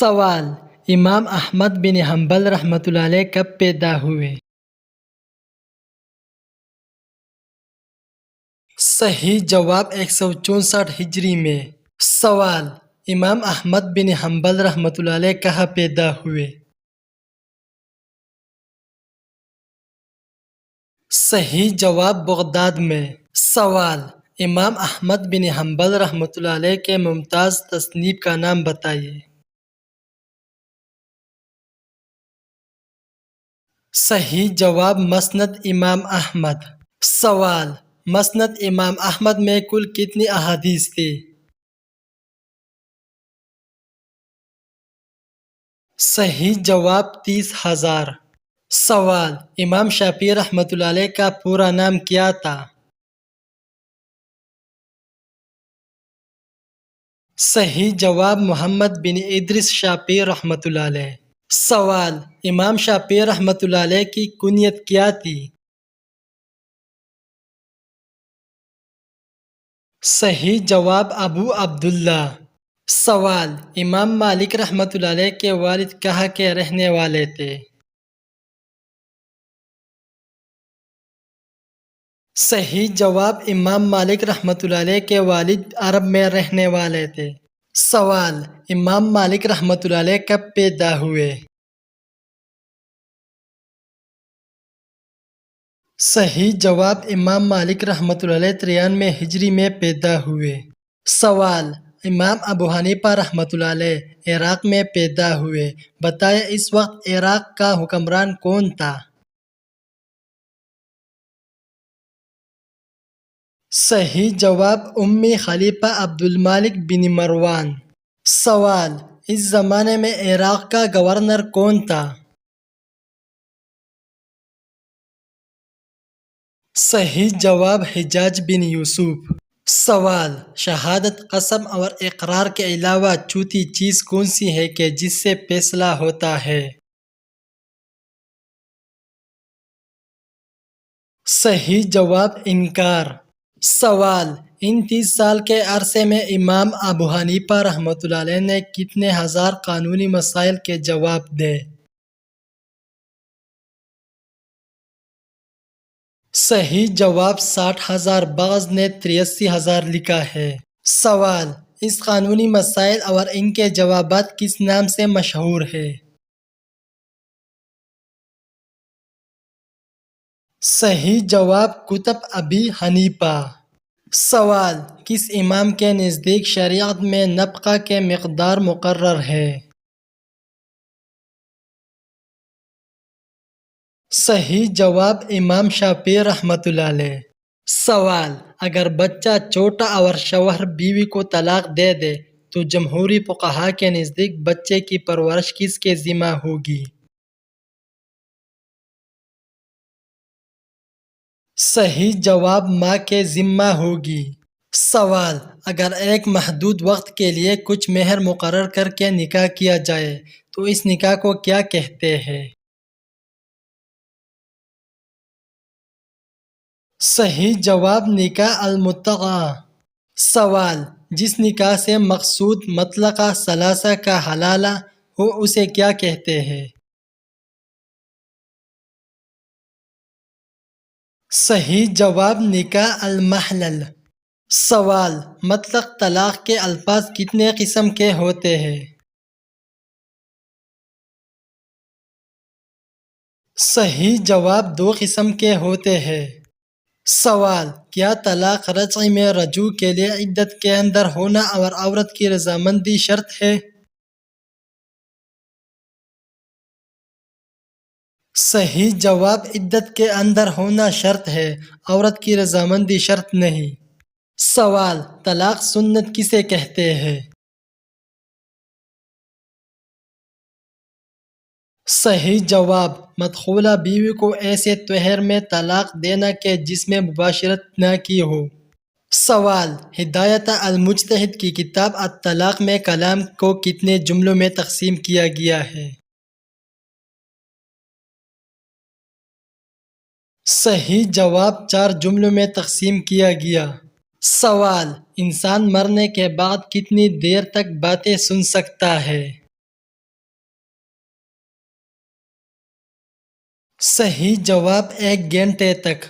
سوال: امام احمد بن حنبل رحمۃ اللہ علیہ کب پیدا ہوئے؟ صحیح جواب 164 ہجری میں۔ سوال: امام احمد بن حنبل رحمۃ اللہ علیہ کہاں پیدا ہوئے؟ صحیح جواب بغداد میں۔ سوال: امام احمد بن حنبل رحمۃ اللہ علیہ کے ممتاز تصنیف کا نام بتائیے۔ صحیح جواب مسند امام احمد۔ سوال: مسند امام احمد میں کل کتنی احادیث تھی؟ صحیح جواب 30,000۔ سوال: امام شافعی رحمۃ اللہ علیہ کا پورا نام کیا تھا؟ صحیح جواب محمد بن ادریس شافعی رحمۃ اللہ علیہ۔ سوال: امام شافعی رحمۃ اللہ علیہ کی کنیت کیا تھی؟ صحیح جواب ابو عبداللہ۔ سوال: امام مالک رحمۃ اللہ علیہ کے والد کہاں کے رہنے والے تھے؟ صحیح جواب امام مالک رحمۃ اللہ علیہ کے والد عرب میں رہنے والے تھے۔ سوال: امام مالک رحمۃ اللہ علیہ کب پیدا ہوئے؟ صحیح جواب امام مالک رحمۃ اللہ علیہ 93 ہجری میں پیدا ہوئے۔ سوال: امام ابو حنیفہ رحمۃ اللہ علیہ عراق میں پیدا ہوئے، بتائیں اس وقت عراق کا حکمران کون تھا؟ صحیح جواب امی خلیفہ عبد الملک بن مروان۔ سوال: اس زمانے میں عراق کا گورنر کون تھا؟ صحیح جواب حجاج بن یوسف۔ سوال: شہادت، قسم اور اقرار کے علاوہ چوتھی چیز کون سی ہے کہ جس سے فیصلہ ہوتا ہے؟ صحیح جواب انکار۔ سوال: ان 30 سال کے عرصے میں امام ابو حنیفہ رحمۃ اللہ علیہ نے کتنے ہزار قانونی مسائل کے جواب دیے؟ صحیح جواب 60,000، بعض نے 83,000 لکھا ہے۔ سوال: اس قانونی مسائل اور ان کے جوابات کس نام سے مشہور ہیں؟ صحیح جواب کتب ابی حنیفہ۔ سوال: کس امام کے نزدیک شریعت میں نفقہ کی مقدار مقرر ہے؟ صحیح جواب امام شافعی رحمۃ اللہ علیہ۔ سوال: اگر بچہ چھوٹا اور شوہر بیوی کو طلاق دے دے تو جمہوری فقہا کے نزدیک بچے کی پرورش کس کے ذمہ ہوگی؟ صحیح جواب ماں کے ذمہ ہوگی۔ سوال: اگر ایک محدود وقت کے لیے کچھ مہر مقرر کر کے نکاح کیا جائے تو اس نکاح کو کیا کہتے ہیں؟ صحیح جواب نکاح المتعہ۔ سوال: جس نکاح سے مقصود مطلقہ ثلاثہ کا حلالہ ہو اسے کیا کہتے ہیں؟ صحیح جواب نکاح المحلل۔ سوال: مطلق طلاق کے الفاظ کتنے قسم کے ہوتے ہیں؟ صحیح جواب 2 قسم کے ہوتے ہیں۔ سوال: کیا طلاق رجعی میں رجوع کے لیے عدت کے اندر ہونا اور عورت کی رضامندی شرط ہے؟ صحیح جواب عدت کے اندر ہونا شرط ہے، عورت کی رضامندی شرط نہیں۔ سوال: طلاق سنت کسے کہتے ہیں؟ صحیح جواب مدخولہ بیوی کو ایسے طہر میں طلاق دینا کہ جس میں مباشرت نہ کی ہو۔ سوال: ہدایت المجتہد کی کتاب الطلاق میں کلام کو کتنے جملوں میں تقسیم کیا گیا ہے؟ صحیح جواب 4 جملوں میں تقسیم کیا گیا۔ سوال: انسان مرنے کے بعد کتنی دیر تک باتیں سن سکتا ہے؟ صحیح جواب 1 گھنٹے تک